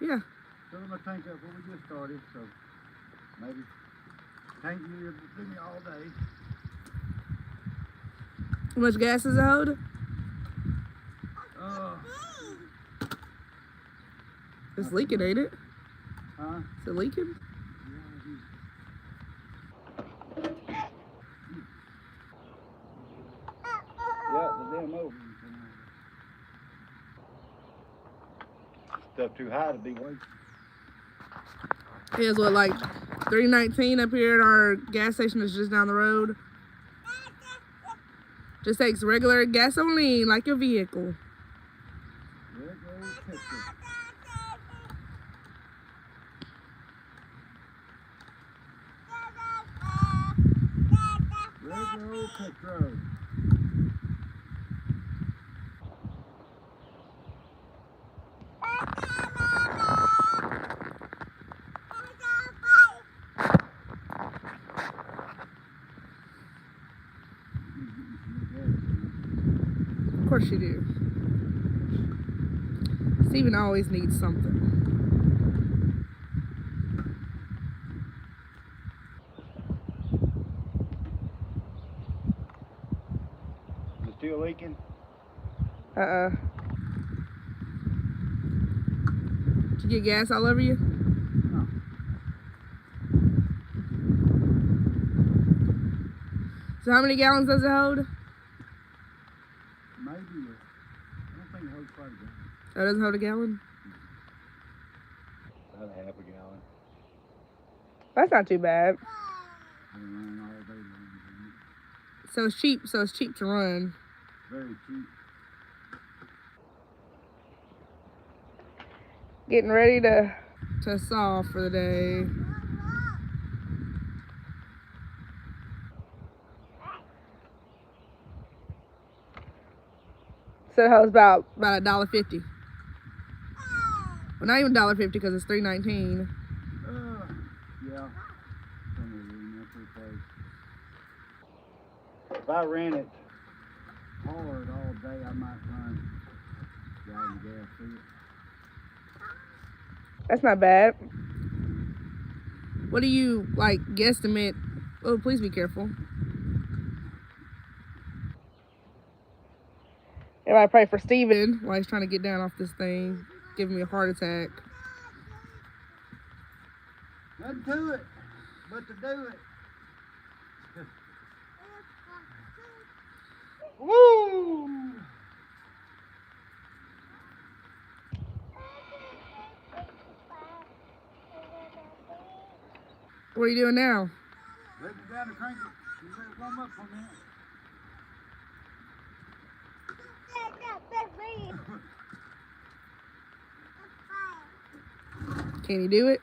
Yeah. Fill my tank up when we just started, so maybe tank you do me all day. How much gas does it hold? It's leaking, ain't it? Huh? Is it leaking? Yeah, the damn over. Stuff too high to be wasted. It's what, like $3.19 up here at our gas station is just down the road. Just takes regular gasoline like your vehicle. Regular old petrol. Of course you do. Steven always needs something. Is it still leaking? Did you get gas all over you? No. So how many gallons does it hold? Maybe. I don't think it holds quite a gallon. Oh, it doesn't hold a gallon? About a half a gallon. That's not too bad. I've been running all day long. So it's cheap to run. Very cheap. Getting ready to saw for the day. So it was about $1.50. Well, not even $1.50 because it's $3.19. Yeah. If I ran it hard all day, I might run a gallon of gas through it. That's not bad. What do you like guesstimate? Oh, please be careful. Everybody pray for Steven while he's trying to get down off this thing, giving me a heart attack. Nothing to it but to do it. Woo! What are you doing now? Let it down and crank it. You let it warm up for a minute. Can you do it?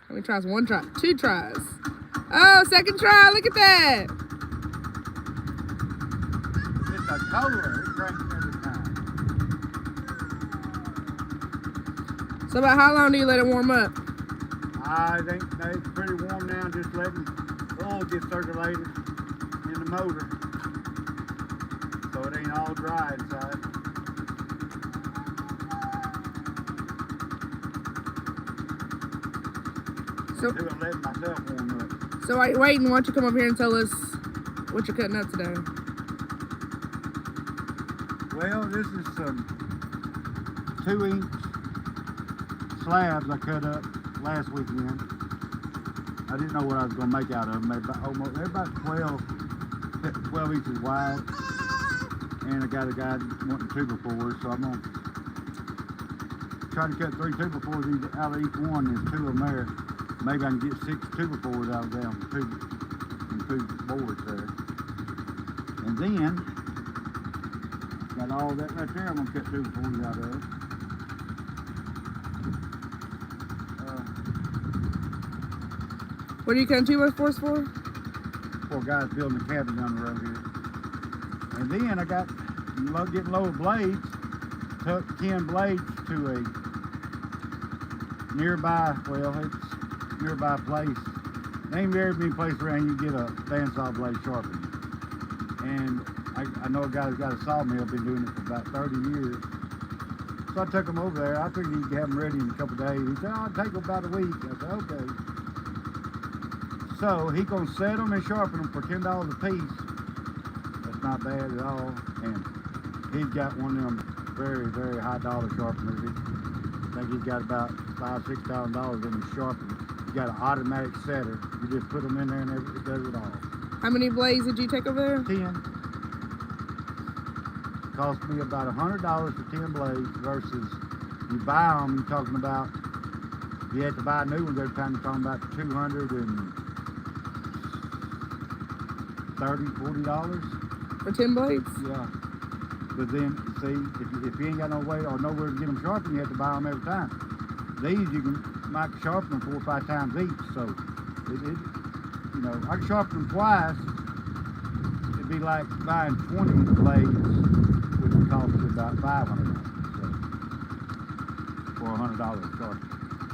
How many tries? One try, two tries. Oh, second try, look at that. It's a color. It cranks every time. So about how long do you let it warm up? I think it's pretty warm now, just letting oil get circulated in the motor. So it ain't all dry inside. So, I'm letting myself warm up. So while you're waiting, why don't you come up here and tell us what you're cutting up today? Well, this is some 2-inch slabs I cut up last weekend. I didn't know what I was going to make out of them. They're about 12 inches wide. And I got a guy wanting 2x4s, so I'm going to try to cut 3 2x4s out of each one. There's 2 of them there. Maybe I can get 6 2x4s out of them, two boards there. And then, got all that right there, I'm going to cut 2x4s out of it. What are you cutting 2x4s for? For guys building a cabin down the road here. And then I got, getting lower blades, took 10 blades to a nearby, well, it's nearby place. There ain't very many places around you get a bandsaw blade sharpened. And I know a guy who's got a sawmill, been doing it for about 30 years. So I took them over there. I figured he'd have them ready in a couple of days. He said, "Oh, it'll take about a week." I said, "Okay." So he gonna set them and sharpen them for $10 a piece. That's not bad at all. And he's got one of them very, very high dollar sharpeners. I think he's got about $5,000–6,000 in his sharpener. He's got an automatic setter. You just put them in there and it does it all. How many blades did you take over there? 10. Cost me about $100 for 10 blades versus you buy them, you're talking about, you have to buy new ones every time. You're talking about $230–$40. For 10 blades? Yeah. But then, see, if you ain't got no way or nowhere to get them sharpened, you have to buy them every time. These, you might sharpen them 4 or 5 times each. So, you know, I can sharpen them twice. It'd be like buying 20 blades, which would cost you about $500. So, for $100 sharpen.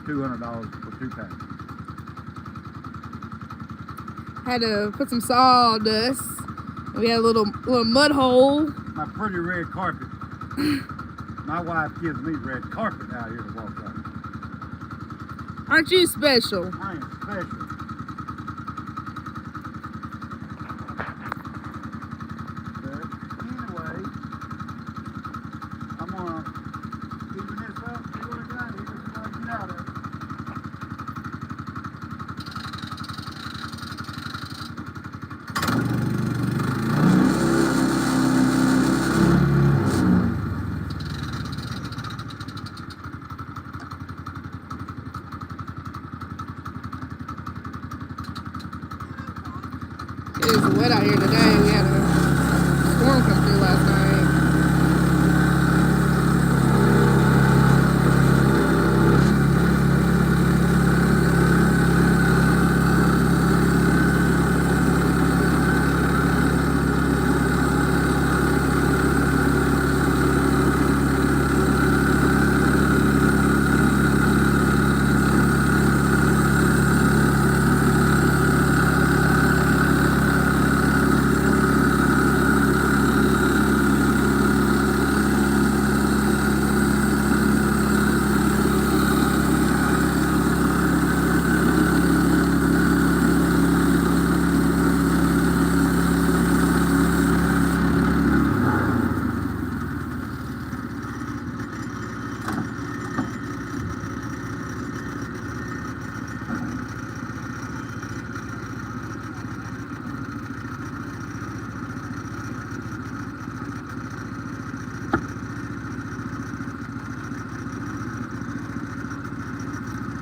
$200 for 2 packs. Had to put some sawdust. We had a little mud hole. My pretty red carpet. My wife gives me red carpet out here to walk on. Aren't you special? I am special. But anyway, I'm gonna even this up, see what I got here, see what I get out of it. It is wet out here today. We had a storm come through last night.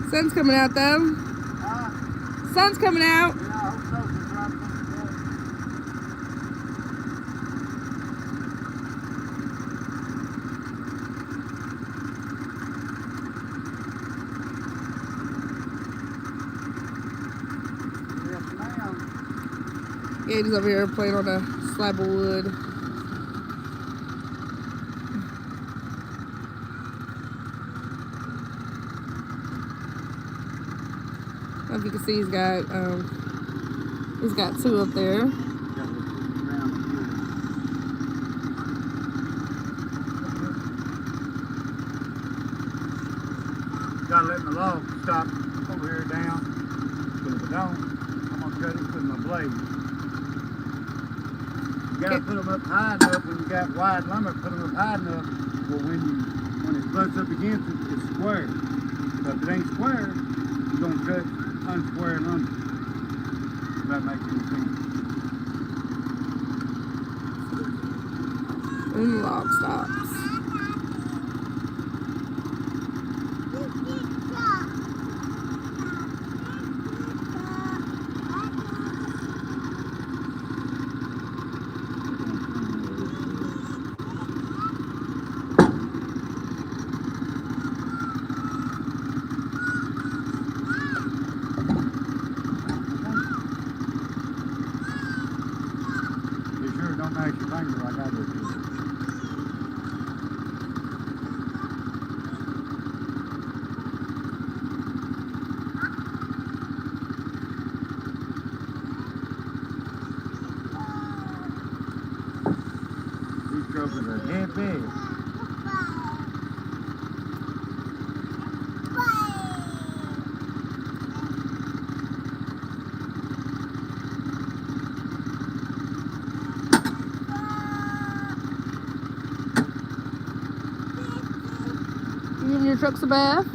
Sun's coming out though. Sun's coming out. Yeah, I hope so. It's right from the door. Yes, ma'am. Yeah, he's over here playing on a slab of wood. I don't know if you can see he's got 2 up there. Gotta let my log stop over here down. But if I don't, I'm gonna cut it with my blade. You gotta put them up high enough when you got wide lumber. Put them up high enough for when it butts up against it, it's square. But if it ain't square, you're gonna cut unsquare and under. If that makes any sense. And the log stops. Be sure don't mash your finger like I do. These truckers are heavy. your truck's a bath.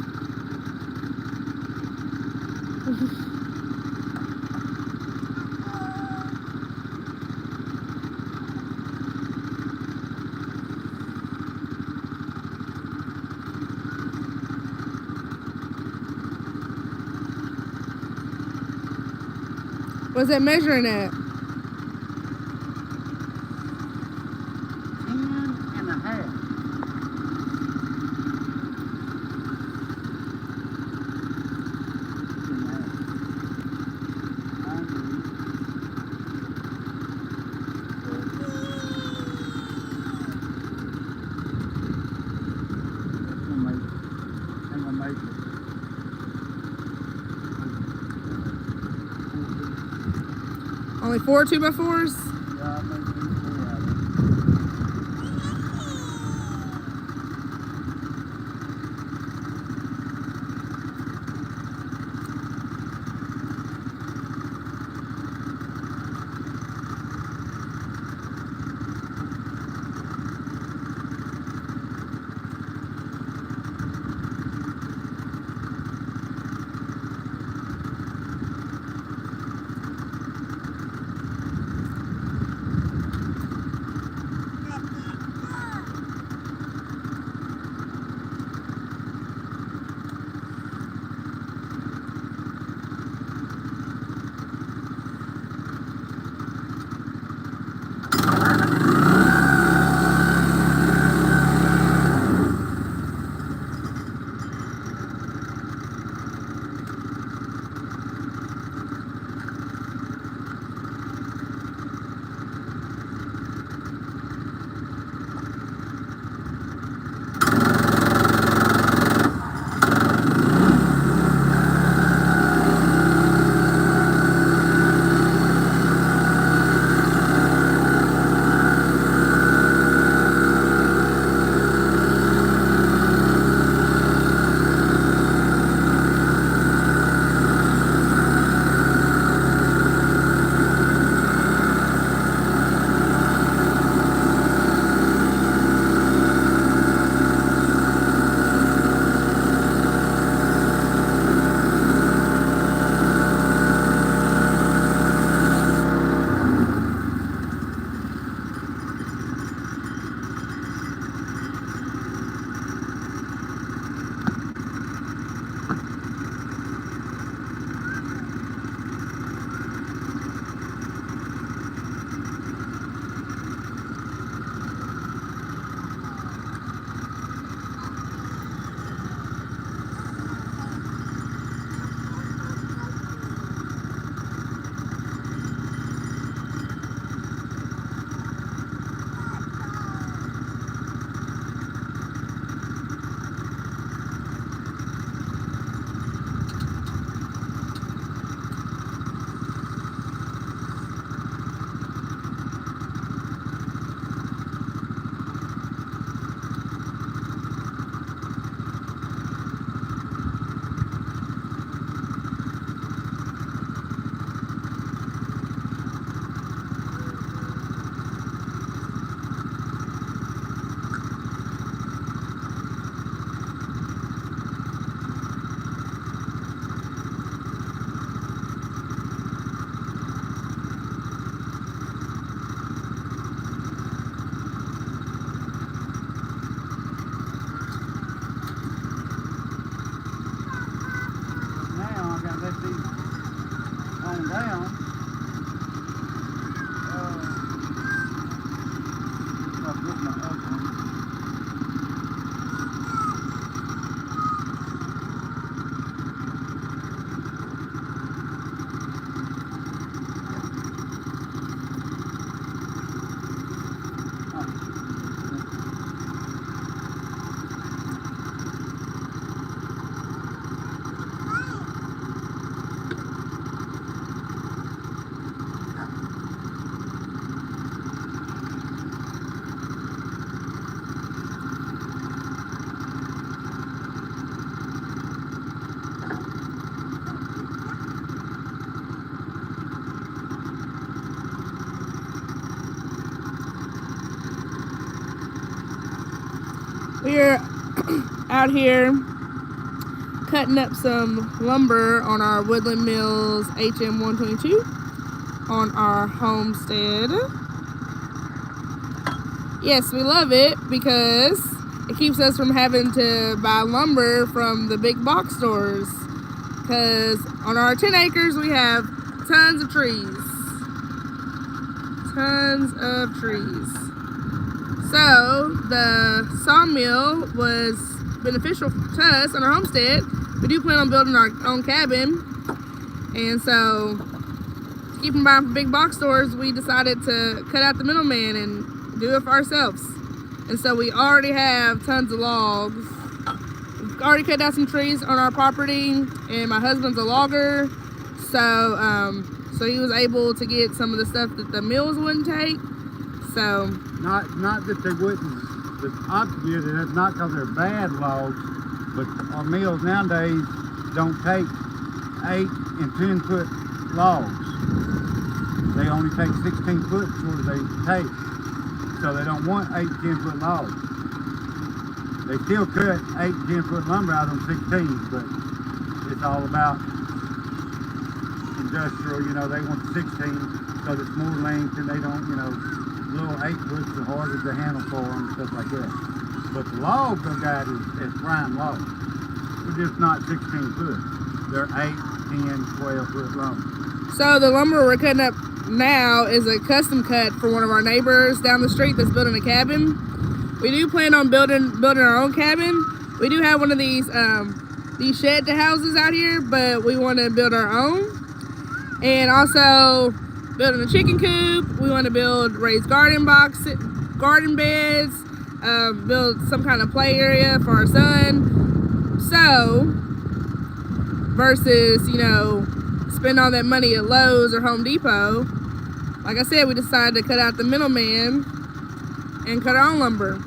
What's that measuring at? 10.5. Only 4 2x4s? Yeah, maybe 4 out of it. We're out here cutting up some lumber on our Woodland Mills HM122 on our Homestead. Yes, we love it because it keeps us from having to buy lumber from the big box stores. Because on our 10 acres, we have tons of trees. Tons of trees. So the sawmill was beneficial to us on our homestead. We do plan on building our own cabin. And so to keep from buying from big box stores, we decided to cut out the middleman and do it for ourselves. And so we already have tons of logs. We've already cut down some trees on our property, and my husband's a logger, so he was able to get some of the stuff that the mills wouldn't take. So not that they wouldn't, the opposite, and it's not because they're bad logs, but our mills nowadays don't take 8 and 10 foot logs. They only take 16 foot is what they take. So they don't want 8 and 10 foot logs. They still cut 8 and 10 foot lumber out on 16s, but it's all about industrial, you know, they want 16 because it's more length and they don't, you know, little 8 foot's are harder to handle for them and stuff like that. But the logs they got is prime logs. They're just not 16 foot. They're 8, 10, 12 foot long. So the lumber we're cutting up now is a custom cut for one of our neighbors down the street that's building a cabin. We do plan on building our own cabin. We do have one of these shed houses out here, but we want to build our own. And also building a chicken coop. We want to build raised garden beds, build some kind of play area for our son. So versus, you know, spend all that money at Lowe's or Home Depot, like I said, we decided to cut out the middleman and cut our own lumber.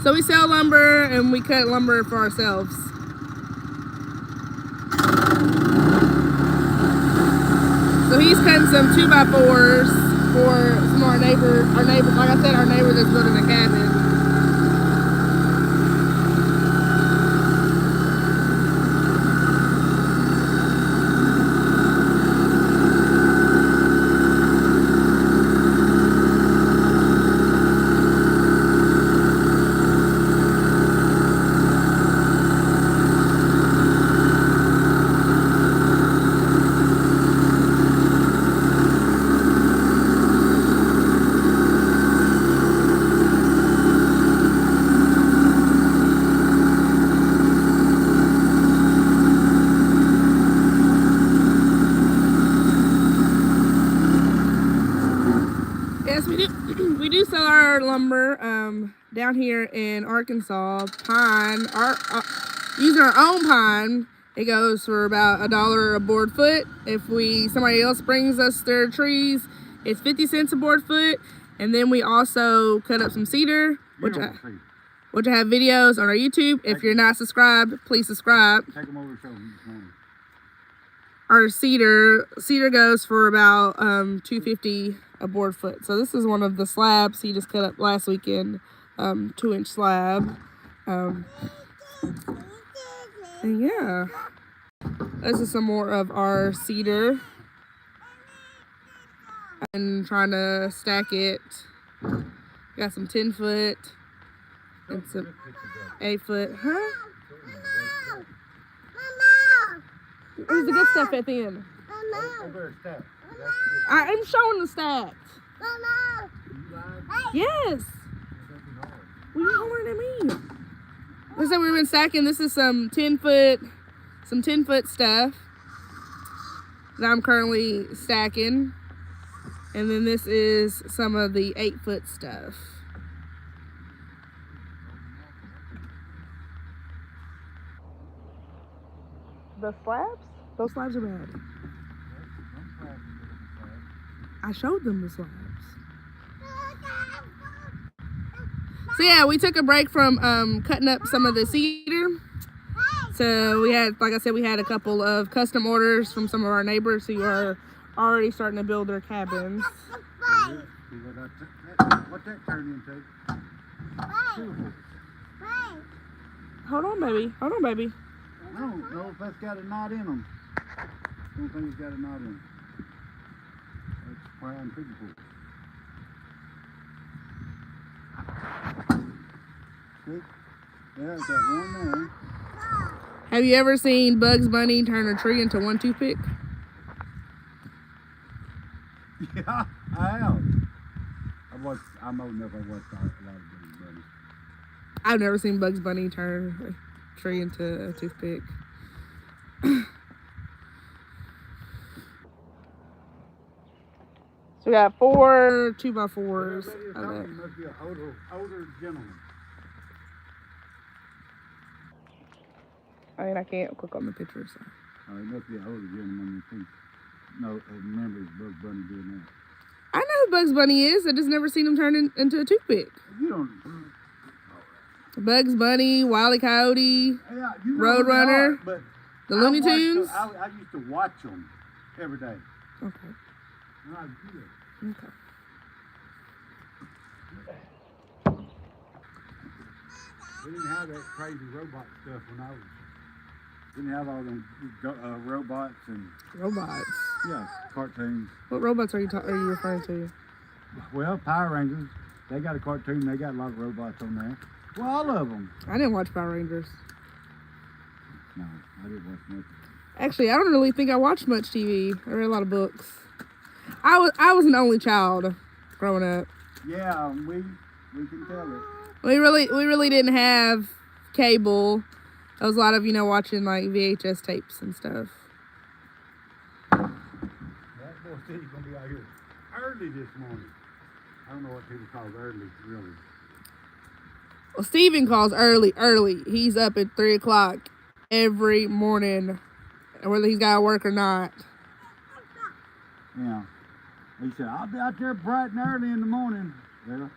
So we sell lumber and we cut lumber for ourselves. So he's cutting some 2x4s for some of our neighbor, like I said, our neighbor that's building a cabin. Yes, we do sell our lumber down here in Arkansas. Pine, using our own pine, it goes for about $1 a board foot. If somebody else brings us their trees, it's 50 cents a board foot. And then we also cut up some cedar, which I have videos on our YouTube. If you're not subscribed, please subscribe. Take them over to show them this morning. Our cedar goes for about $2.50 a board foot. So this is one of the slabs he just cut up last weekend, 2-inch slab. And yeah, this is some more of our cedar. And trying to stack it. Got some 10 foot and some 8 foot. Huh? Where's the good stuff at the end? I'm showing the stacks. Yes. What are you hollering at me? Like I said, we've been stacking. This is some 10 foot stuff that I'm currently stacking. And then this is some of the 8 foot stuff. The slabs? Those slabs are bad. I showed them the slabs. So yeah, we took a break from cutting up some of the cedar. So we had, like I said, we had a couple of custom orders from some of our neighbors who are already starting to build their cabins. What that turned into? Hold on, baby. Hold on, baby. I don't know if that's got a knot in them. I don't think it's got a knot in them. That's prime figure four. See? Yeah, it's got one there. Have you ever seen Bugs Bunny turn a tree into one toothpick? Yeah, I have. I'm old enough. I watched a lot of Bugs Bunny. I've never seen Bugs Bunny turn a tree into a toothpick. So we got 4 2x4s. Must be an older gentleman. I mean, I can't click on the pictures. So. Oh, he must be an older gentleman. No, remember it's Bugs Bunny doing that. I know who Bugs Bunny is. I just never seen him turn into a toothpick. You don't. Bugs Bunny, Wile E. Coyote, Yeah, you know Roadrunner, but the Looney Tunes. I used to watch them every day. Okay. Okay. We didn't have that crazy robot stuff when I was. Didn't have all them robots and. Robots. Yeah, cartoons. What robots are you referring to? Well, Power Rangers. They got a cartoon. They got a lot of robots on there. Well, all of them. I didn't watch Power Rangers. No, I didn't watch much. Actually, I don't really think I watched much TV. I read a lot of books. I was an only child growing up. Yeah, we can tell it. We really didn't have cable. There was a lot of watching like VHS tapes and stuff. That boy said he's gonna be out here early this morning. I don't know what people call early, really. Well, Steven calls early. He's up at 3 o'clock every morning, whether he's got to work or not. Yeah. He said, I'll be out there bright and early in the morning. Well,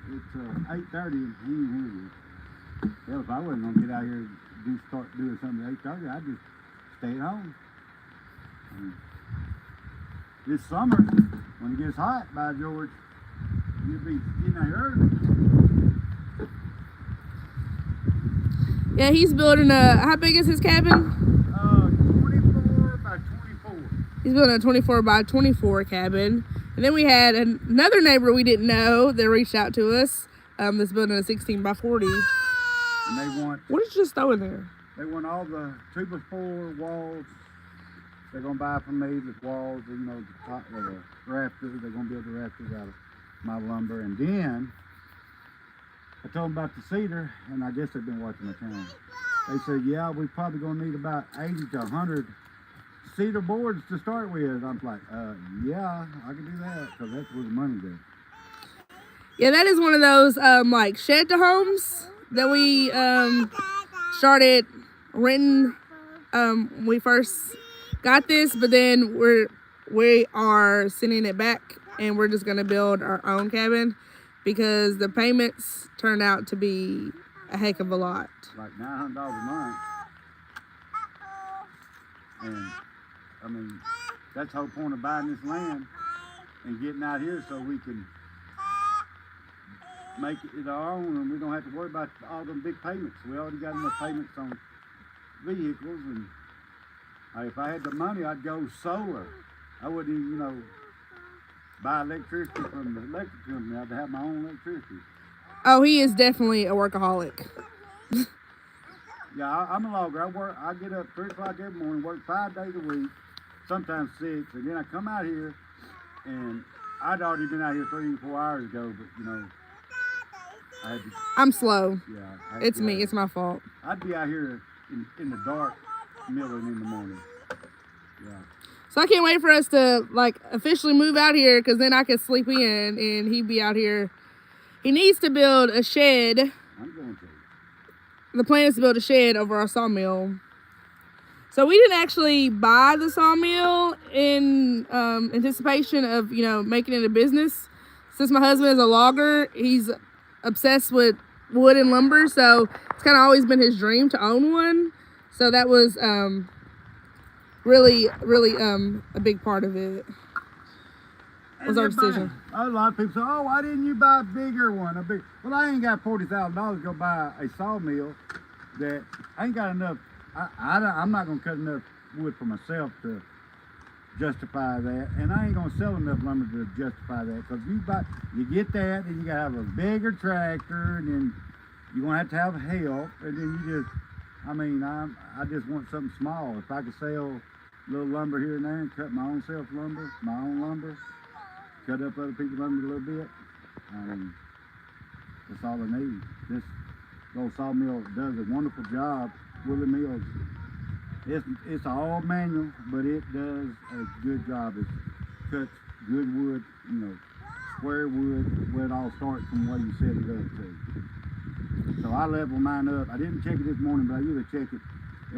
it's 8:30 and he ain't here yet. Well, if I wasn't going to get out here and start doing something at 8:30, I'd just stay at home. And this summer, when it gets hot, by George, you'll be getting out here early. Yeah, he's building how big is his cabin? 24 by 24. He's building a 24 by 24 cabin. And then we had another neighbor we didn't know that reached out to us that's building a 16 by 40. And they want... What did you just throw in there? They want all the 2x4 walls. They're going to buy from me the walls, the top of the rafters. They're going to build the rafters out of my lumber. And then I told them about the cedar, and I guess they've been watching my channel. They said, yeah, we're probably going to need about 80 to 100 cedar boards to start with. I'm like, yeah, I can do that, because that's where the money goes. Yeah, that is one of those like shed to homes that we started renting. We first got this, but then we are sending it back, and we're just gonna build our own cabin because the payments turned out to be a heck of a lot. Like $900 a month. And I mean, that's the whole point of buying this land and getting out here so we can make it our own, and we don't have to worry about all them big payments. We already got enough payments on vehicles, and if I had the money, I'd go solar. I wouldn't even, buy electricity from the electric company. I'd have my own electricity. Oh, he is definitely a workaholic. Yeah, I'm a logger. I get up 3 o'clock every morning, work 5 days a week, sometimes 6, and then I come out here, and I'd already been out here 3 or 4 hours ago, but I had to. I'm slow. Yeah, it's me. It's my fault. I'd be out here in the dark, milling in the morning. Yeah. So I can't wait for us to officially move out here, because then I could sleep in and he'd be out here. He needs to build a shed. I'm going to. The plan is to build a shed over our sawmill. So we didn't actually buy the sawmill in anticipation of making it a business. Since my husband is a logger, he's obsessed with wood and lumber, so it's kind of always been his dream to own one. So that was really a big part of it. Was our decision. A lot of people say, oh, why didn't you buy a bigger one? Well, I ain't got $40,000 to go buy a sawmill. That I ain't got enough I'm not gonna cut enough wood for myself to justify that, and I ain't gonna sell enough lumber to justify that. Because you get that, and you gotta have a bigger tractor, and then you're gonna have to have help, and then you just, I just want something small. If I could sell a little lumber here and there, and cut my own lumber, cut up other people's lumber a little bit, that's all I need. This old sawmill does a wonderful job. Woodland Mills. It's all manual, but it does a good job. It cuts good wood, square wood, where it all starts from where you set it up to. So I level mine up. I didn't check it this morning, but I usually check it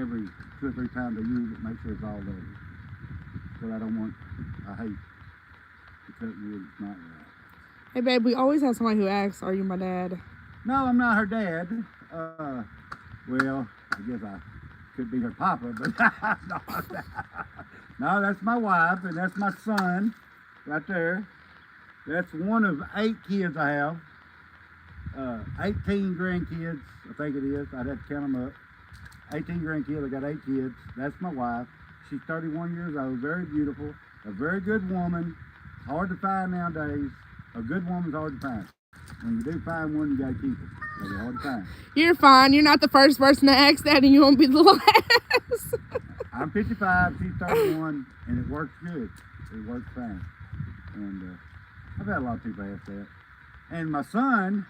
every 2 or 3 times I use it, make sure it's all level. But I hate to cut wood, it's not right. Hey babe, we always have somebody who asks, are you my dad? No, I'm not her dad. Well, I guess I could be her papa, but no, that's my wife, and that's my son right there. That's one of 8 kids I have. 18 grandkids, I think it is. I'd have to count them up. 18 grandkids, I got 8 kids. That's my wife. She's 31 years old, very beautiful, a very good woman. Hard to find nowadays. A good woman's hard to find. When you do find one, you gotta keep it. They're hard to find. You're fine. You're not the first person to ask that, and you won't be the last. I'm 55, she's 31, and it works good. It works fine. And I've had a lot of people ask that. And my son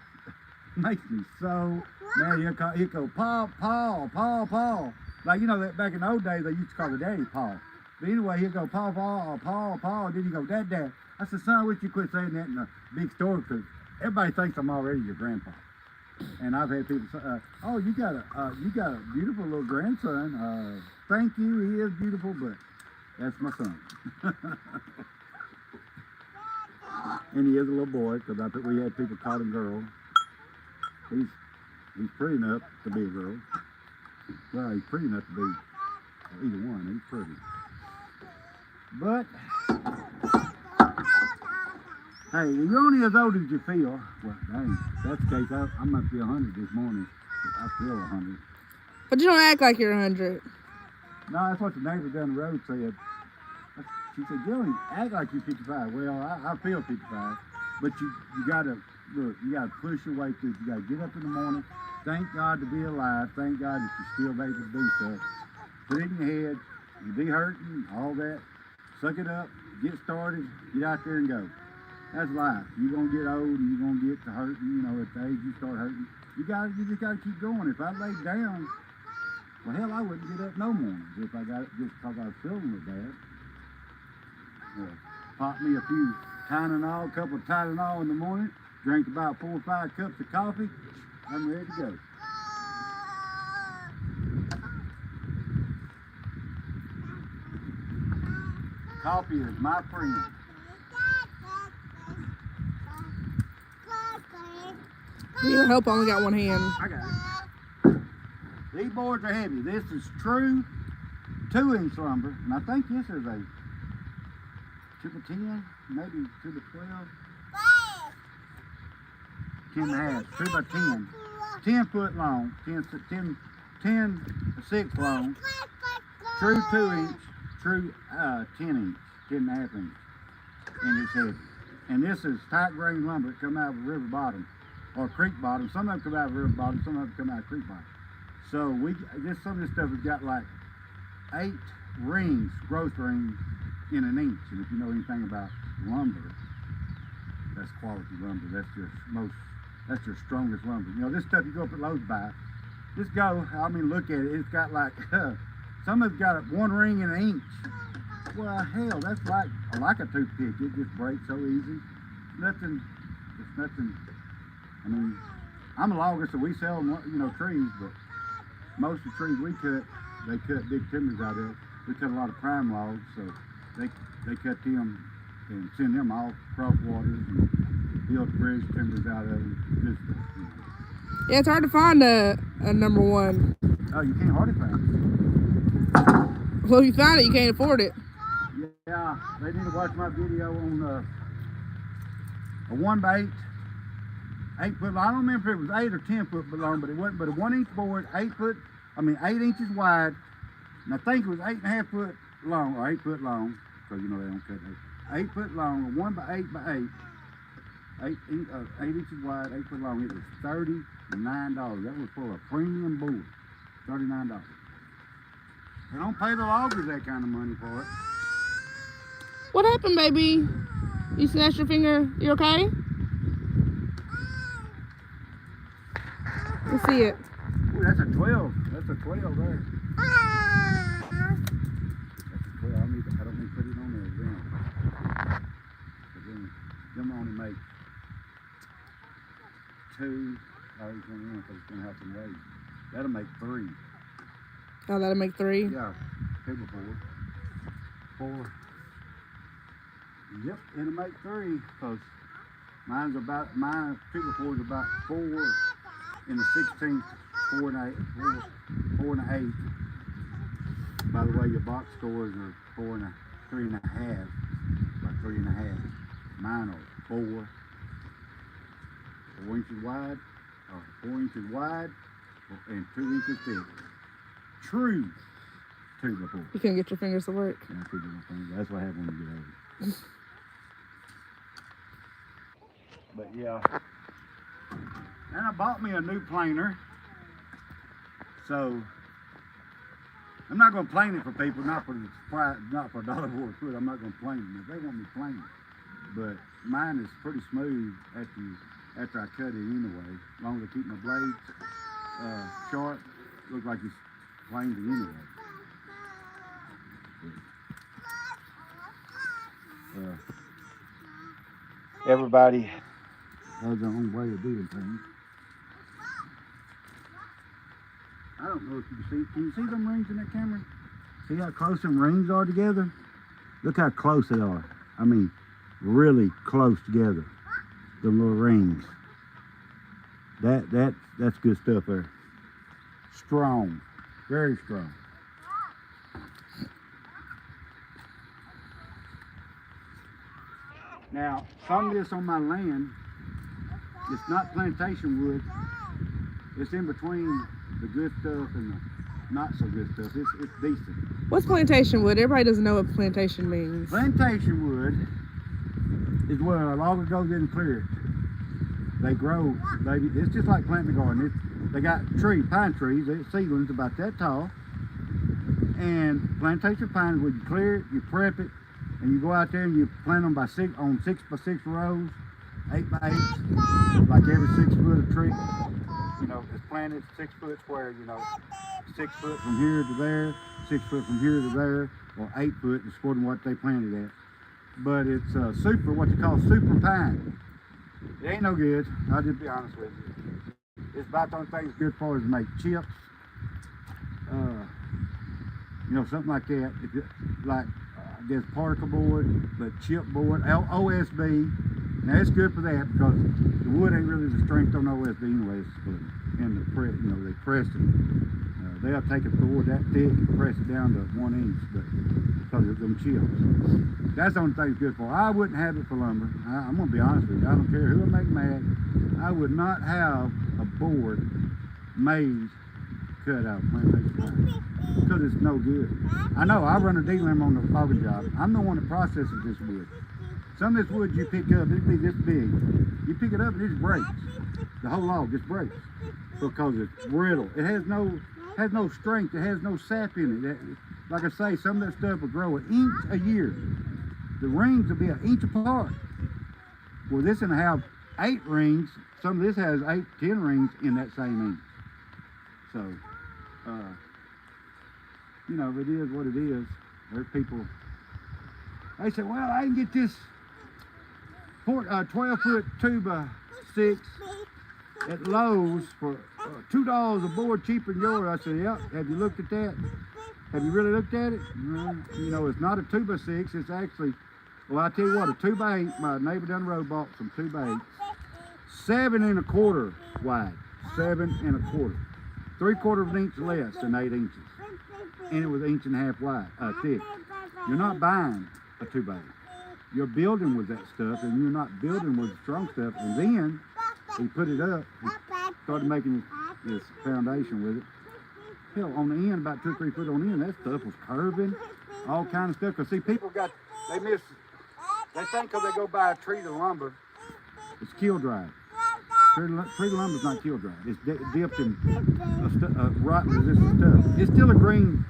makes me so mad. He'll go, Paul. Like, that back in the old days, they used to call the daddy Paul. But anyway, he'll go, Paul. Then he go, Dad. I said, son, I wish you quit saying that in a big store, because everybody thinks I'm already your grandpa. And I've had people say, oh, you got a beautiful little grandson. Thank you, he is beautiful, but that's my son. And he is a little boy, because I think we had people call him girl. He's pretty enough to be a girl. Well, he's pretty enough to be either one. He's pretty. But hey, you're only as old as you feel. Well, dang, if that's the case, I must be 100 this morning. I feel 100. But you don't act like you're 100. No, that's what the neighbor down the road said. She said, you don't act like you're 55. Well, I feel 55. But you gotta, look, you gotta push your way through. You gotta get up in the morning. Thank God to be alive. Thank God that you're still able to do stuff. Put it in your head. You be hurting, all that. Suck it up. Get started. Get out there and go. That's life. You're going to get old and you're going to get to hurting, at the age you start hurting. You just got to keep going. If I laid down, well, hell, I wouldn't get up no mornings if I got it just because I was feeling it bad. Pop me a few Tylenol, a couple of Tylenol in the morning, drink about 4 or 5 cups of coffee, I'm ready to go. Coffee is my friend. You need help, I only got one hand. I got it. These boards are heavy. This is true 2-inch lumber, and I think this is a 2x10, maybe 2x12. 10 and a half, 2x10. 10 foot long, 10 6 long, true 2-inch, true 10-inch, 10 and a half inch. And it's heavy. And this is tight grain lumber that come out of a river bottom or creek bottom. Some of them come out of river bottom, some of them come out of creek bottom. So some of this stuff has got like 8 rings, growth rings in an inch. And if you know anything about lumber, that's quality lumber. That's your strongest lumber. This stuff you go up at Lowe's buy. Just go, look at it. It's got like, some of it's got 1 ring in an inch. Well, hell, that's like a toothpick. It just breaks so easy. It's nothing. I'm a logger, so we sell, trees, but most of the trees we cut, they cut big timbers out of. We cut a lot of prime logs, so they cut them and send them all across waters and build bridge timbers out of them. Good stuff. Yeah, it's hard to find a number 1. Oh, you can't hardly find it. Well, if you find it, you can't afford it. Yeah, they need to watch my video on a 1x8, 8 foot long. I don't remember if it was 8 or 10 foot long, but it wasn't but a 1-inch board, 8 I mean 8 inches wide, and I think it was 8.5 foot long, or 8 foot long, because you know they don't cut it. 8 foot long, 1 by 8 by 8. 8 inches wide, 8 foot long. It was $39. That was for a premium board. $39. They don't pay the loggers that kind of money for it. What happened, baby? You snatched your finger. You okay? Let's see it. Ooh, that's a 12. That's a 12 there. That's a 12. I don't need to put it on there again. But then, them only make 2. Oh, he's going to run because it's going to have some weight. That'll make 3. Oh, that'll make 3? Yeah, 2 before. 4. Yep, it'll make 3 because mine 2 before is about 4 in the 16th, 4 and an 8. By the way, your box scores are 4 and 3.5, about 3.5. Mine are 4 inches wide, or 4 inches wide, and 2 inches thick. True 2 before. You couldn't get your fingers to work. Yeah, I couldn't get my fingers. That's what happened when you get older. But yeah. And I bought me a new planer. So I'm not gonna plane it for people, not for $1 a foot. I'm not gonna plane it. If they want me to plane it. But mine is pretty smooth after I cut it anyway. As long as I keep my blades sharp, looks like it's planed it anyway. Everybody has their own way of doing things. I don't know if you can you see them rings in that camera? See how close them rings are together? Look how close they are. I mean, really close together. The little rings. That's good stuff there. Strong, very strong. Now, some of this on my land, it's not plantation wood. It's in between the good stuff and the not so good stuff. It's decent. What's plantation wood? Everybody doesn't know what plantation means. Plantation wood is where a logger goes in and clear it. They grow, baby. It's just like planting a garden. They got pine trees, seedlings about that tall. And plantation pine is where you clear it, you prep it, and you go out there and you plant them on 6 by 6 rows, 8 by 8, like every 6 foot of tree. You know, it's planted 6 foot square, you know, 6 foot from here to there, 6 foot from here to there, or 8 foot, according to what they planted at. But it's what they call super pine. It ain't no good, I'll just be honest with you. It's about the only thing it's good for is to make chips, you know, something like that. Like, I guess particle board, but chip board, OSB. Now it's good for that because the wood ain't really the strength on OSB anyways. And you know, they press it. They'll take a board that thick and press it down to 1 inch, but because of them chips. That's the only thing it's good for. I wouldn't have it for lumber. I'm gonna be honest with you. I don't care who I make mad. I would not have a board made cut out of plantation pine because it's no good. I know. I run a dealer on the logging job. I'm the one that processes this wood. Some of this wood you pick up, it'll be this big. You pick it up and it just breaks. The whole log just breaks because it's brittle. It has no strength. It has no sap in it. Like I say, some of that stuff will grow 1 inch a year. The rings will be 1 inch apart. Well, this will have 8 rings. Some of this has 8, 10 rings in that same inch. So, you know, it is what it is. There's people, they say, well, I can get this 12 foot 2 by 6 at Lowe's for $2 a board cheaper than yours. I said, yep. Have you looked at that? Have you really looked at it? You know, it's not a 2 by 6. It's actually, well, I tell you what, a 2 by 8. My neighbor down the road bought some 2 by 8s. 7 1/4 wide. 7 1/4. 3/4 of an inch less than 8 inches. And it was 1.5 inches wide, thick. You're not buying a 2 by 8. You're building with that stuff, and you're not building with the strong stuff. And then he put it up, he started making his foundation with it. hell, on the end, about 2 or 3 foot on the end, that stuff was curving, all kind of stuff. Cause see, people they think cause they go buy a tree to lumber, it's kiln dried. Tree to lumber's not kiln dried. It's dipped in rot resistant stuff. It's still a green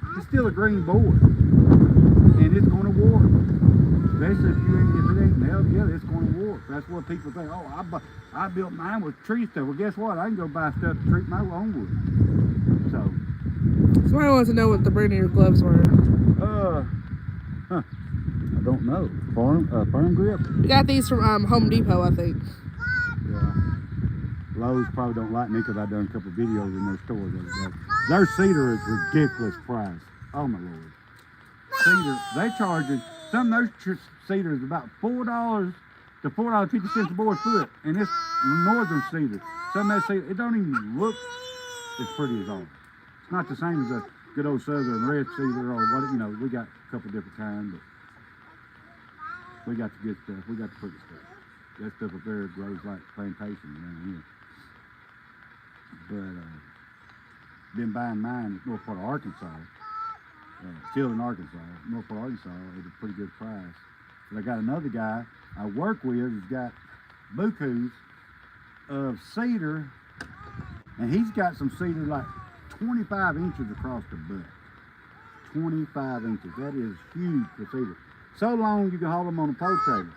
board, and it's gonna warp. Especially if it ain't nailed together, it's gonna warp. That's what people think. Oh, I built mine with tree stuff. Well, guess what? I can go buy stuff to treat my own wood. So. Somebody wants to know what the brand of your gloves were. I don't know. Firm grip. We got these from Home Depot, I think. Yeah. Lowe's probably don't like me because I done a couple videos in their stores the other day. Their cedar is ridiculous price. Oh my lord. Cedar, they charging some of those cedars about $4 to $4.50 a board foot, and it's northern cedar. Some of that cedar, it don't even look as pretty as all. It's not the same as a good old southern red cedar or what, you know. We got a couple different kinds, but we got the good stuff. We got the pretty stuff. That stuff up there grows like plantation around here. But been buying mine in North part of Arkansas. Still in Arkansas. North part of Arkansas at a pretty good price. But I got another guy I work with who's got bukus of cedar, and he's got some cedar like 25 inches across the butt. 25 inches. That is huge for cedar. So long you can haul them on a pole trailer.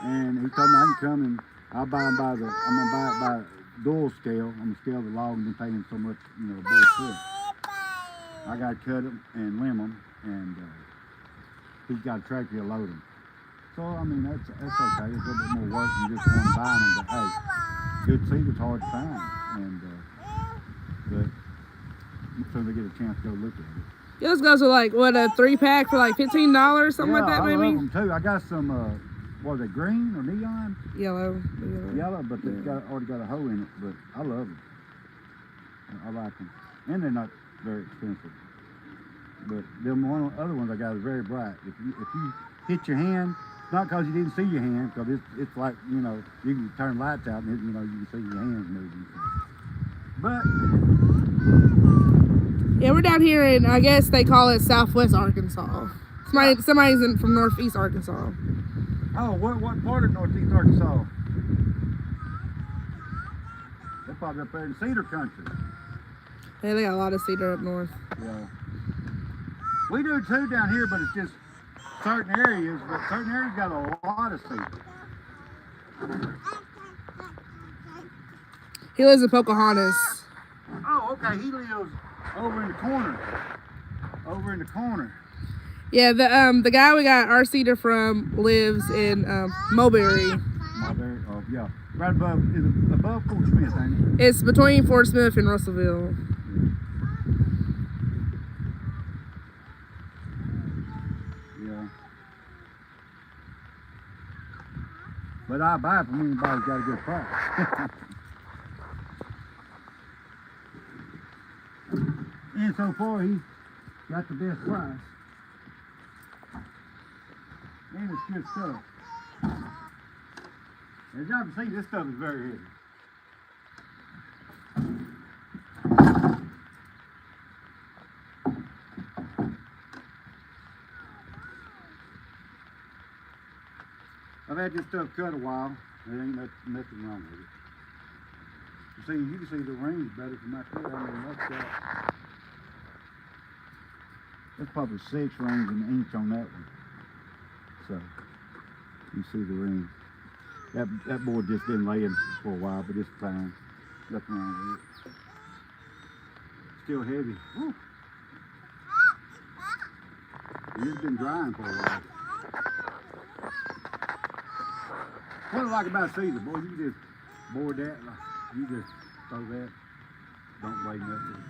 And he told me I can come and I'll buy them I'm gonna buy it by door scale. I'm gonna scale the log and pay him so much, you know, a board foot. I gotta cut them and limb them, and he's got a tractor to load them. So I mean that's okay. It's a little bit more work than just going and buying them, but hey, good cedar's hard to find, and but so they get a chance to go look at it. Those guys are like what, a 3-pack for like $15, something like that, maybe. I love them too. I got some. What are they, green or neon? Yellow. Yellow, but they've already got a hole in it. But I love them. I like them, and they're not very expensive. But them other ones I got is very bright. If you hit your hand, it's not because you didn't see your hand, because it's like, you know, you can turn lights out and you know you can see your hands moving. But yeah, we're down here in, I guess they call it Southwest Arkansas. Somebody's from Northeast Arkansas. Oh, what part of Northeast Arkansas? They're probably up there in cedar country. Yeah, they got a lot of cedar up north. Yeah. We do too down here, but it's just certain areas. But certain areas got a lot of cedar. He lives in Pocahontas. Oh, okay. He lives over in the corner. Over in the corner. Yeah, the guy we got our cedar from lives in Mulberry. Mulberry, oh yeah. Right above, is it above Fort Smith, ain't it? It's between Fort Smith and Russellville. Yeah. But I buy it from anybody's got a good price. And so far, he's got the best price. And it's good stuff. As y'all can see, this stuff is very heavy. I've had this stuff cut a while. There ain't nothing wrong with it. You can see the rings better from out there. I mean, that's probably 6 rings an inch on that one. So you see the ring. That board just been laying for a while, but it's fine. Nothing wrong with it. Still heavy. Woo. It's been drying for a while. What I like about cedar, boy, you just board that, you just throw that, don't weigh nothing.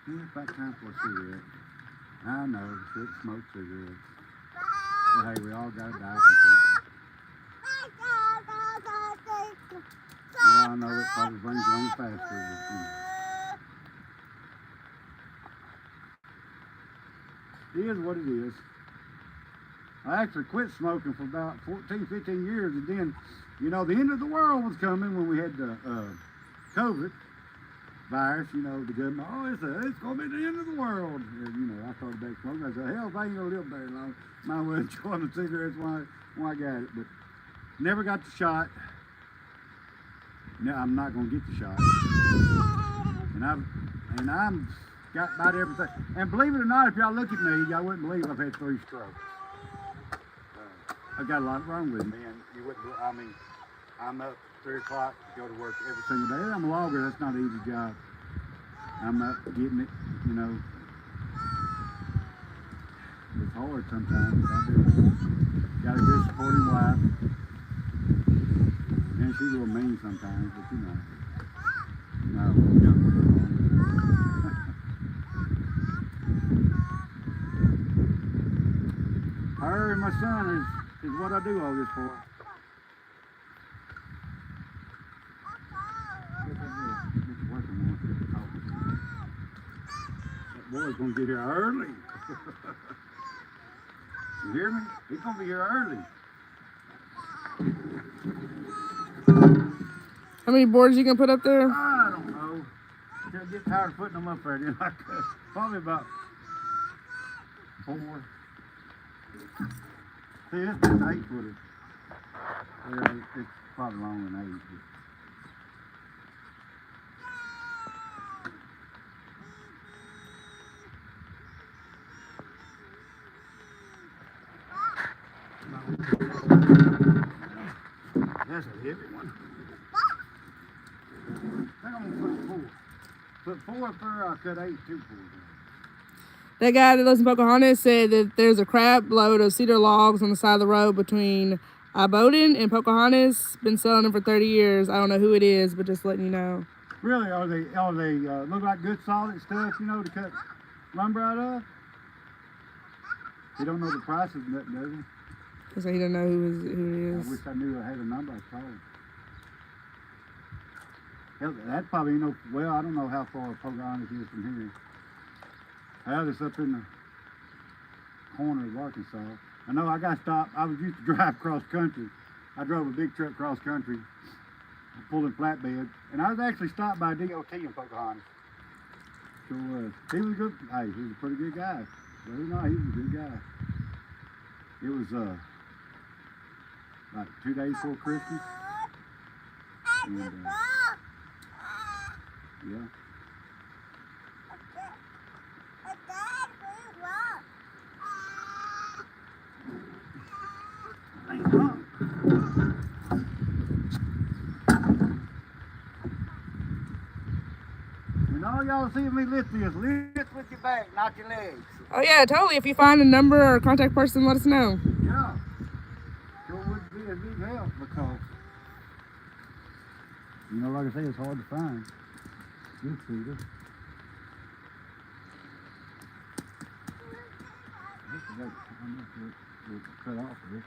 Yeah, it's about time for a cigarette. I know, shouldn't smoke cigarettes. But hey, we all gotta die from something. Yeah, I know it probably brings it on faster. But, it is what it is. I actually quit smoking for about 14, 15 years, and then, you know, the end of the world was coming when we had the COVID virus. You know, the government, oh, it's going to be the end of the world. And, you know, I started back smoking. I said, hell, if I ain't going to live very long, might as well enjoy the cigarettes when I got it. But never got the shot. No, I'm not going to get the shot. And I'm got about everything. And believe it or not, if y'all look at me, y'all wouldn't believe I've had 3 strokes. I've got a lot wrong with me, and you wouldn't. I mean, I'm up 3 o'clock to go to work every single day. I'm a logger. That's not an easy job. I'm not getting it, you know. It's hard sometimes. I do. Got a good supporting wife, and she's a little mean sometimes, but you know. No, you know. Her and my son is what I do all this for. That boy's gonna get here early. You hear me? He's gonna be here early. How many boards you gonna put up there? I don't know. I'll get tired of putting them up there. Then I could. Probably about 4. See, this is an 8-footer. Well, it's probably longer than 8. That's a heavy one. I think I'm gonna put 4. Put 4 up there. I'll cut 8 2 4. That guy that lives in Pocahontas said that there's a crap load of cedar logs on the side of the road between Bowden and Pocahontas. Been selling them for 30 years. I don't know who it is, but just letting you know. Really? Are they look like good solid stuff, you know, to cut lumber out of? You don't know the prices of nothing, does he? So he don't know who it is. I wish I knew I had a number. I told. Hell, that probably, you know, well, I don't know how far Pocahontas is from here. Hell, it's up in the corner of Arkansas. I know I got stopped. I was used to drive cross country. I drove a big truck cross country, pulling flatbed, and I was actually stopped by DOT in Pocahontas. Sure was. He was good. Hey, he was a pretty good guy. Well, you know, he was a good guy. It was like 2 days before Christmas. And, yeah. And all y'all see me lift this. Lift with your back, not your legs. Oh yeah, totally. If you find a number or a contact person, let us know. Yeah. Sure would be a big help because, you know, like I say, it's hard to find. Good cedar. We'll cut off of it.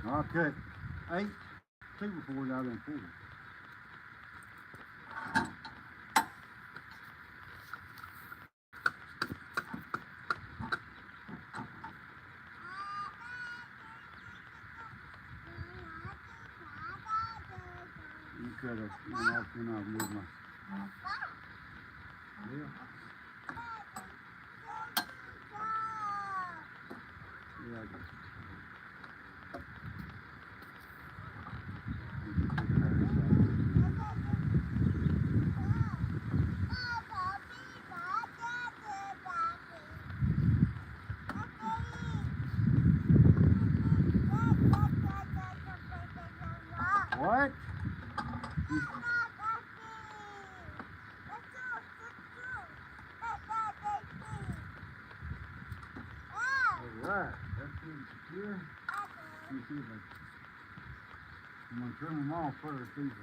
I'll cut 8 2x4s out of them 4. You cut a one off, move my. Yeah. Yeah, I got you. What? Alright, that's pretty secure. Let me see if I'm gonna trim them off first, these ones.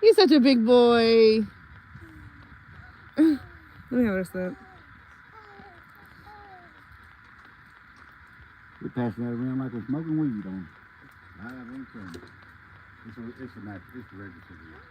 He's such a big boy. Let me have this up. We're passing that around like we're smoking weed on. I ain't trying. It's a regular cigarette.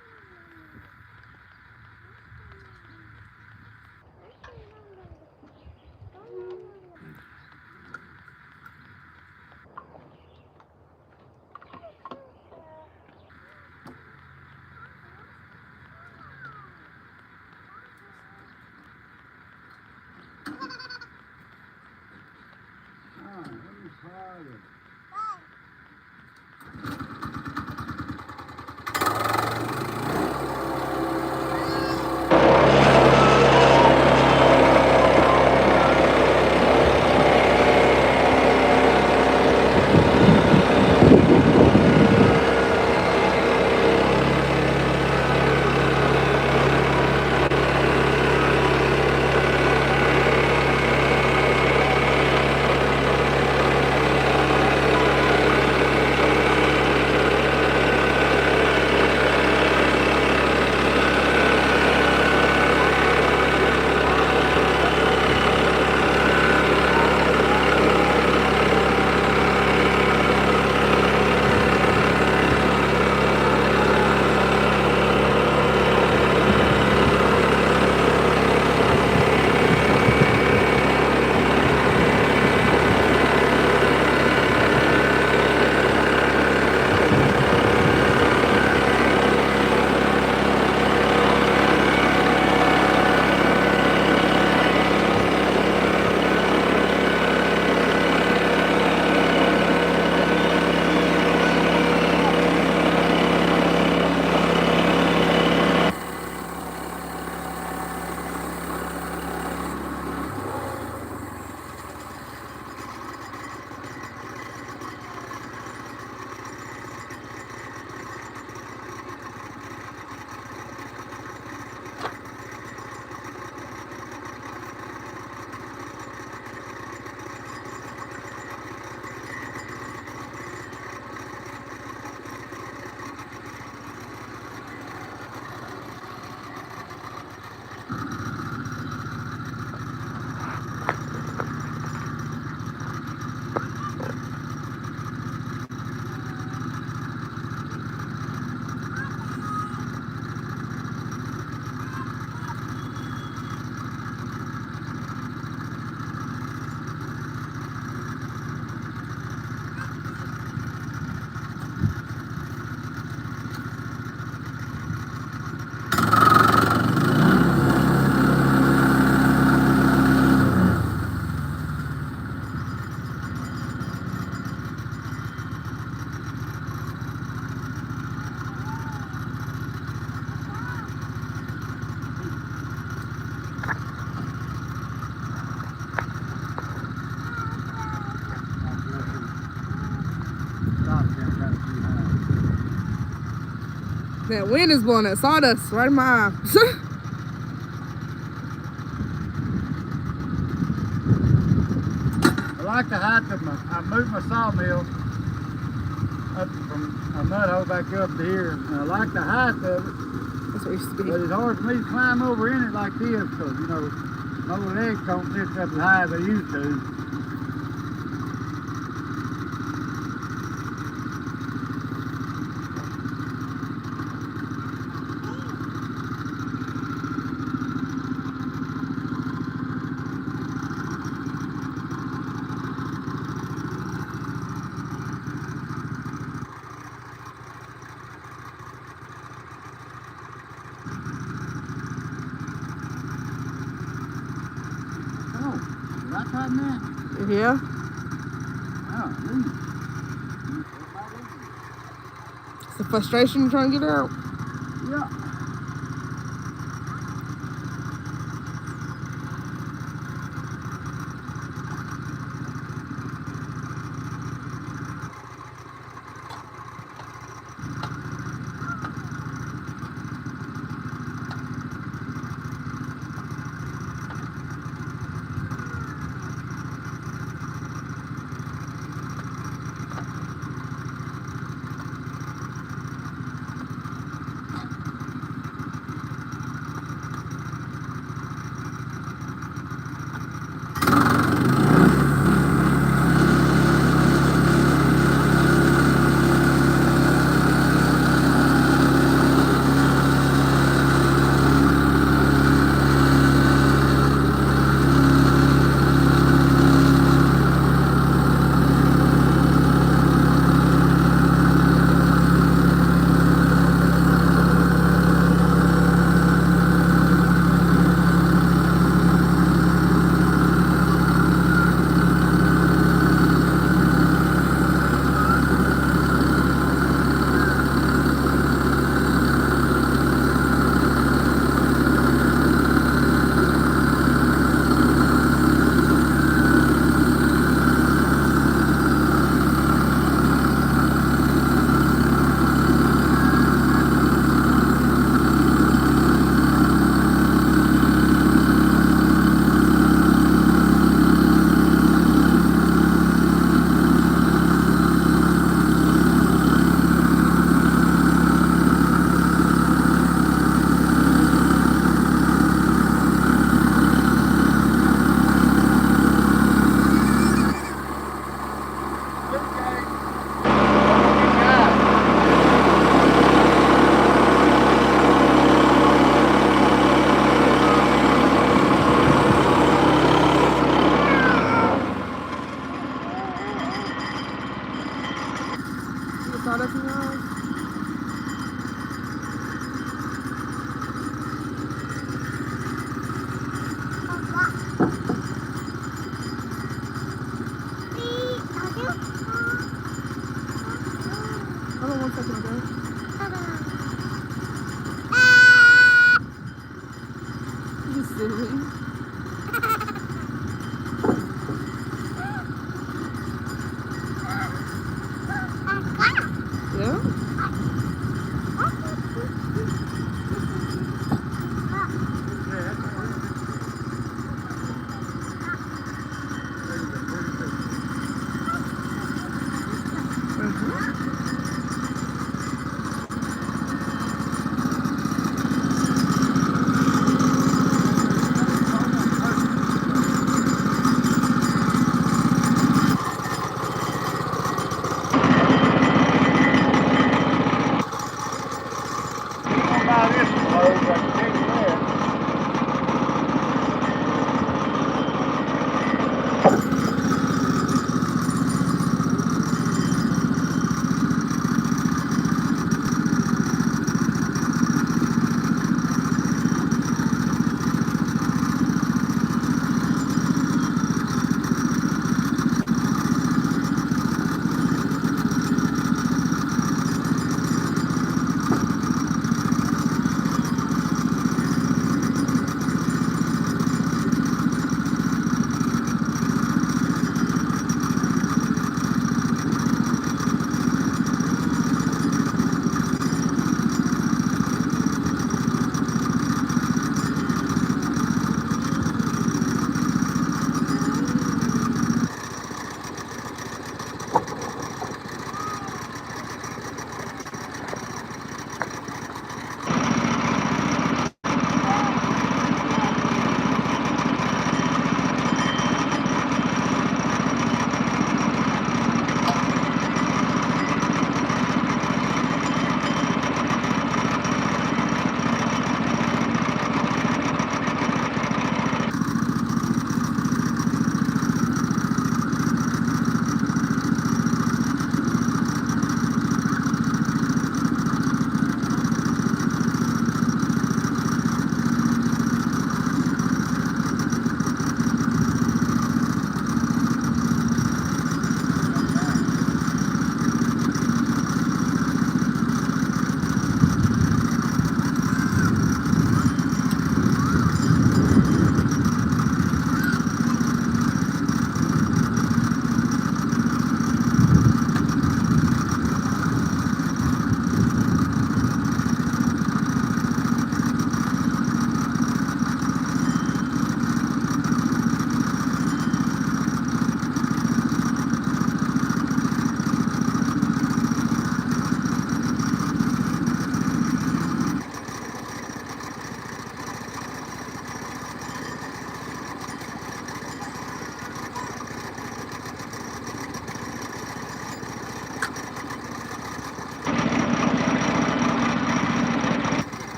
That wind is blowing that sawdust right in my eye. I like the height of I moved my sawmill up from a mud hole back up to here, and I like the height of it. That's what it used to be. But it's hard for me to climb over in it like this, because, you know, my legs don't lift up as high as they used to. Right time now? Yeah. Oh, It's the frustration trying to get out. yeah. Sawdust in your house? Hold on 1 second, okay? You silly. Yeah?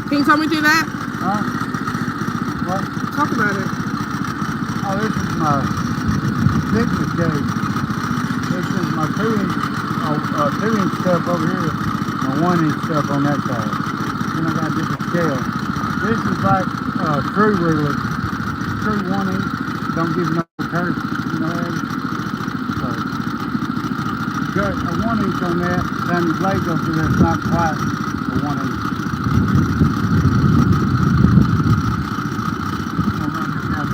Can you talk me through that? Huh? What? Talk about it. Oh, this is my thickness gauge. This is my 2-inch stuff over here, my 1-inch stuff on that side. Then I got a different scale. This is like true ruler. True 1-inch. Don't give no curve, you know what I mean? So, you got a 1-inch on that, time your blade goes through there, it's not quite a 1-inch. I'm gonna run this down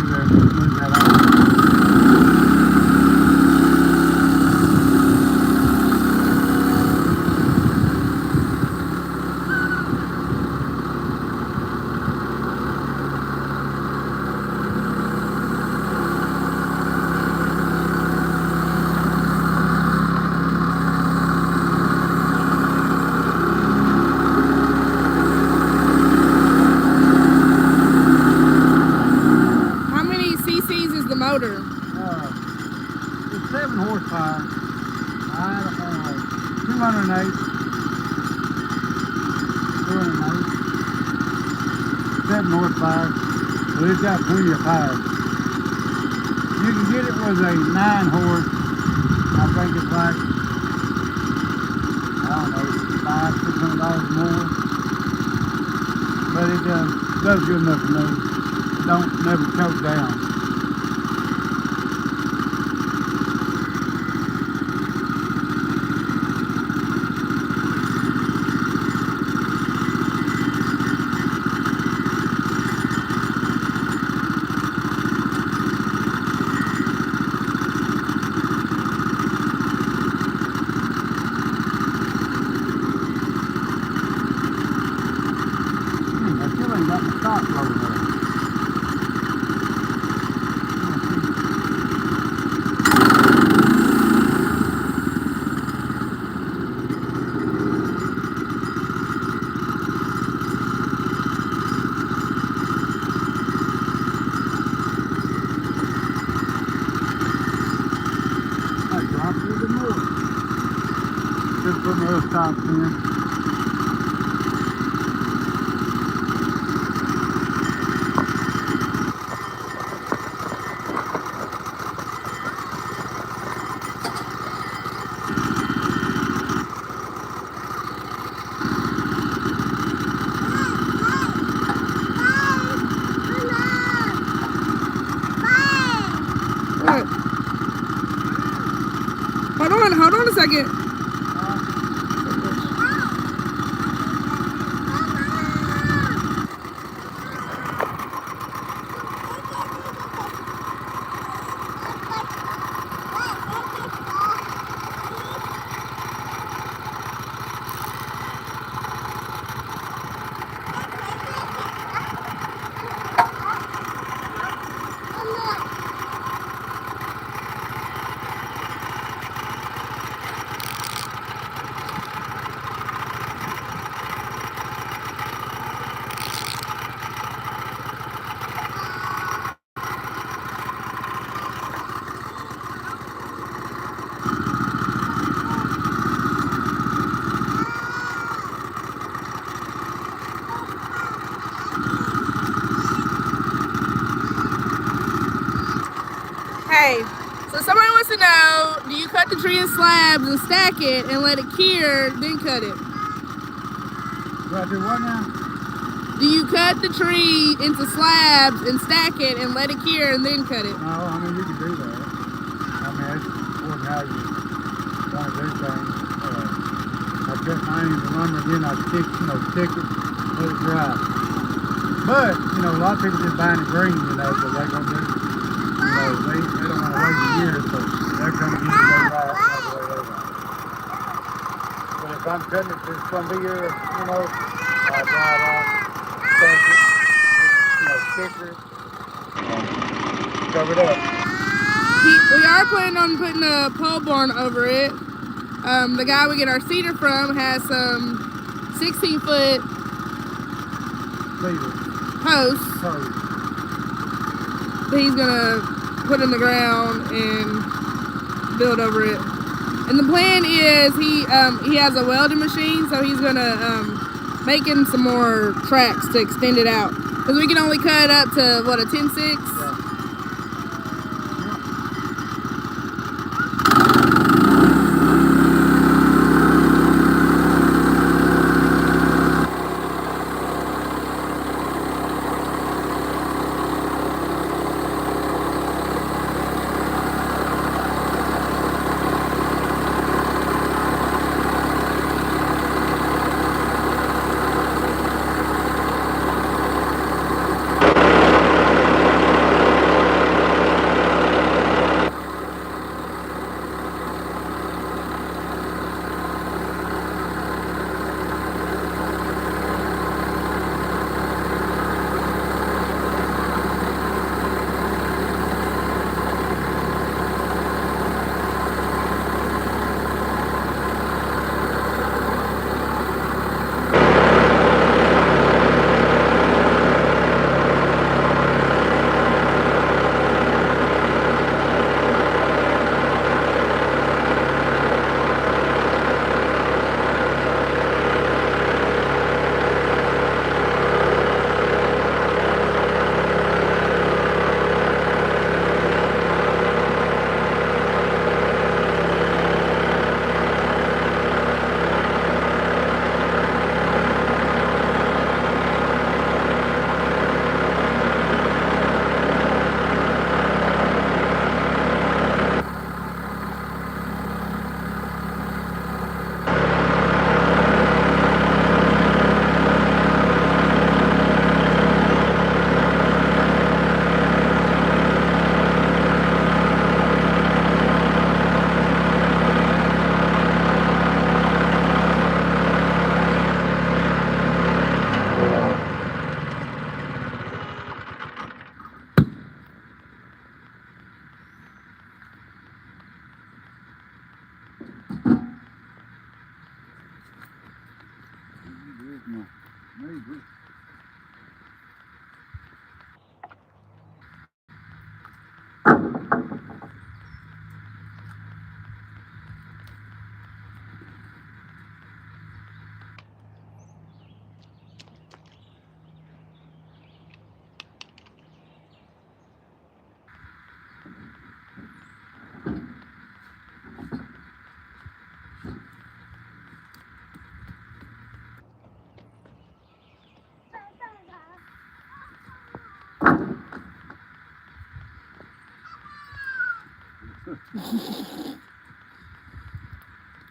motor? It's 7 horsepower. 208. 7 horsepower. But it's got plenty of power. You can get it with a 9 horse. I think it's like, I don't know, $500-600 more. But it does good enough for me. It don't never choke down. I still ain't got my stock loaded up. I dropped a little bit more. Just put my other stops in. What? Hold on a second. Hey, so somebody wants to know, do you cut the tree in slabs and stack it and let it cure, then cut it? Do I do what now? Do you cut the tree into slabs and stack it and let it cure and then cut it? No, I mean, you can do that. I mean, it's important how you want to do things. I cut mine into lumber, then I stick it, let it dry. But, a lot of people just buying it green, so they're going to do, they don't want to wait a year, so they're going to get it right the way they want. But if I'm cutting it, it's going to be here, I dry it off, stack it, sticker it, cover it up. We are planning on putting a pole barn over it. The guy we get our cedar from has some 16-foot Cedar. posts that he's gonna put in the ground and build over it. And the plan is he has a welding machine, so he's gonna make him some more tracks to extend it out. Because we can only cut up to what, a 10-6? Yeah.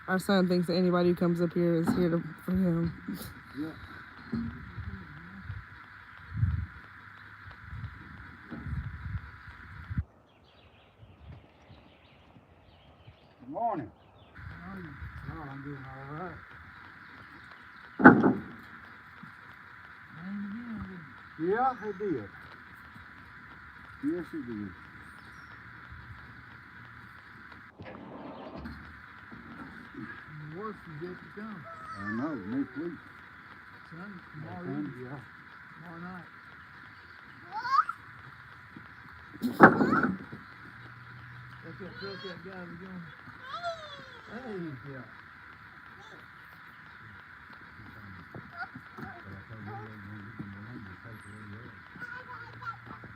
Our son thinks that anybody who comes up here is here for him. Yeah. Good morning. How are you? Oh, I'm doing all right. Yeah, it did. Yes, it did. Worse is yet to come. I know, next week. Son, tomorrow evening, Yeah. tomorrow night. That's that truck that guy was going. Hey, yeah.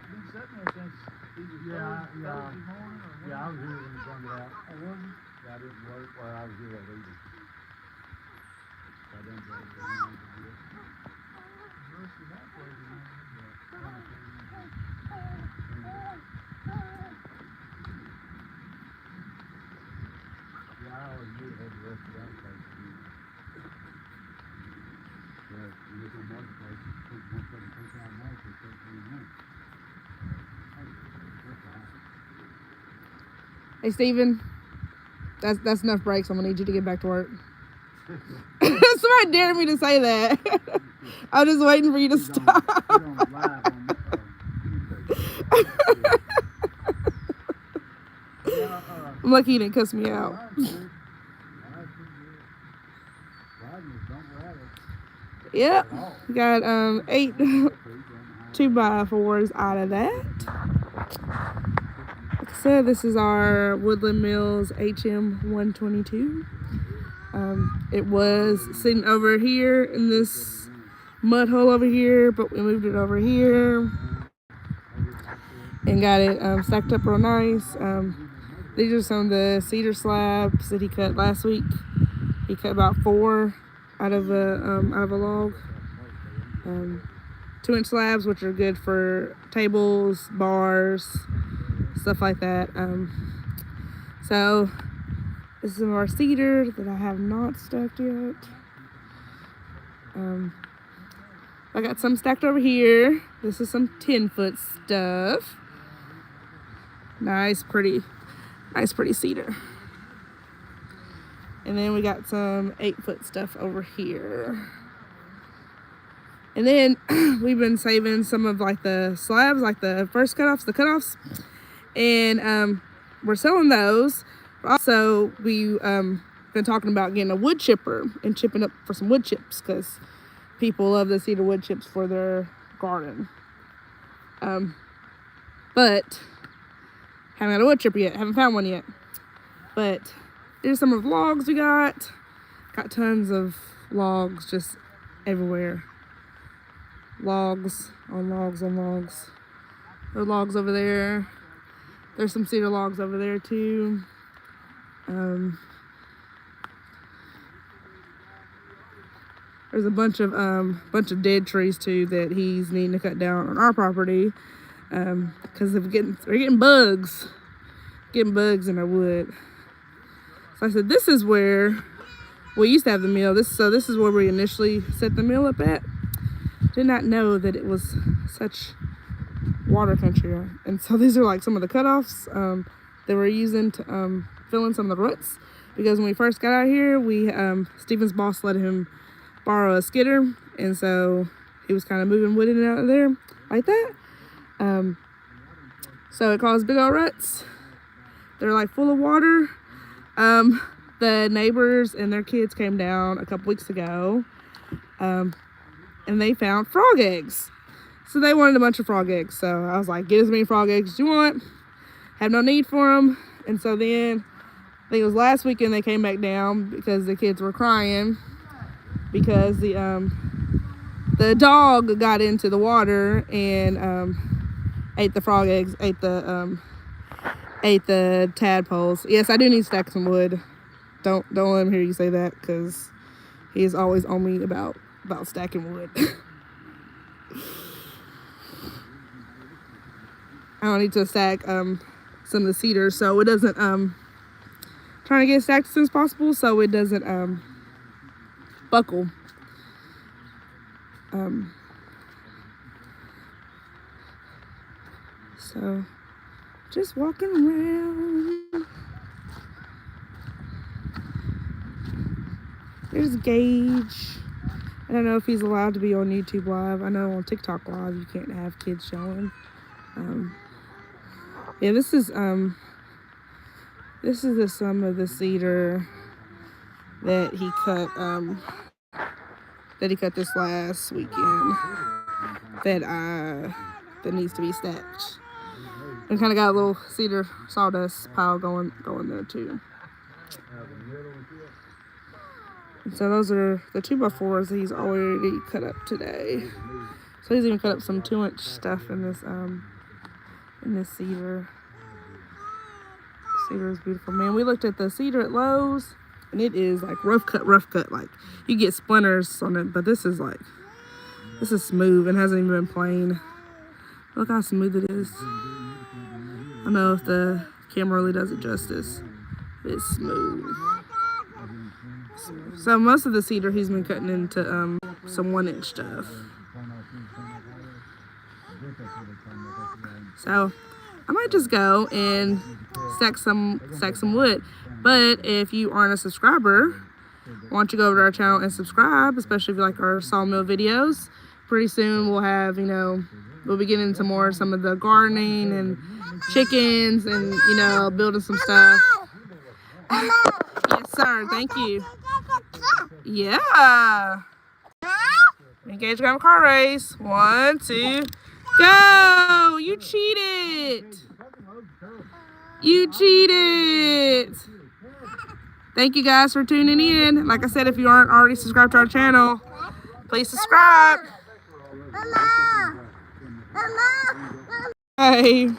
Been sitting there since either Thursday morning or Yeah, I was here when you brought it out. I wasn't. Yeah, I didn't work. Well, I was here that evening. I didn't go to the room to do it. Worse than that place, man. Yeah, I always knew it had the rest of that place to do. Yeah, you look on one place, take one second, take out more, so take 3 minutes. Hey, that's all right. Hey, Steven, that's enough breaks. I'm gonna need you to get back to work. Somebody dared me to say that. I was just waiting for you to stop. He's on live on yeah, I'm lucky you didn't cuss me out. mine's good. Mine's pretty good. Riders don't rattle Yep, at all. we got 8 2x4s out of that. Like I said, this is our Woodland Mills HM122. It was sitting over here in this mud hole over here, but we moved it over here and got it stacked up real nice. These are some of the cedar slabs that he cut last week. He cut about 4 out of a log. 2-inch slabs, which are good for tables, bars, stuff like that. So this is some of our cedar that I have not stacked yet. I got some stacked over here. This is some 10-foot stuff. Nice, pretty cedar. And then we got some 8-foot stuff over here. And then we've been saving some of like the slabs, like the first cutoffs, and we're selling those. Also, we've been talking about getting a wood chipper and chipping up for some wood chips because people love the cedar wood chips for their garden. But haven't got a wood chipper yet. Haven't found one yet. But here's some of the logs we got. Got tons of logs just everywhere. Logs on logs on logs. There are logs over there. There's some cedar logs over there too. There's a bunch of dead trees too that he's needing to cut down on our property because we're getting bugs in our wood. So I said, this is where we used to have the mill. This is where we initially set the mill up at. Did not know that it was such water country. And so these are like some of the cutoffs that we're using to fill in some of the ruts. Because when we first got out here, Stephen's boss let him borrow a skidder. And so he was kind of moving wood in and out of there like that. So it caused big old ruts. They're like full of water. The neighbors and their kids came down a couple weeks ago. And they found frog eggs. So they wanted a bunch of frog eggs. So I was like, get as many frog eggs as you want. Have no need for them. And so then, I think it was last weekend they came back down because the kids were crying because the dog got into the water and ate the frog eggs, ate the tadpoles. Yes, I do need to stack some wood. Don't let him hear you say that because he is always on me about stacking wood. I don't need to stack some of the cedar, so it doesn't trying to get it stacked as soon as possible so it doesn't buckle. So just walking around. There's Gage. I don't know if he's allowed to be on YouTube Live. I know on TikTok Live you can't have kids showing. Yeah, this is the sum of the cedar that he cut this last weekend that needs to be stacked. And kind of got a little cedar sawdust pile going there too. And so those are the 2x4s that he's already cut up today. So he's even cut up some 2-inch stuff in this cedar. Cedar is beautiful, man. We looked at the cedar at Lowe's, and it is like rough cut. Like you get splinters on it, but this is smooth and hasn't even been planed. Look how smooth it is. I don't know if the camera really does it justice. It's smooth. So most of the cedar he's been cutting into some 1-inch stuff. So I might just go and stack some wood. But if you aren't a subscriber, why don't you go over to our channel and subscribe, especially if you like our sawmill videos. Pretty soon we'll have, we'll be getting into some of the gardening and chickens and, building some stuff. Yes, sir. Thank you. Yeah. Engage, grab a car race. 1, 2, go. You cheated. You cheated. Thank you guys for tuning in. Like I said, if you aren't already subscribed to our channel, please subscribe. Hey.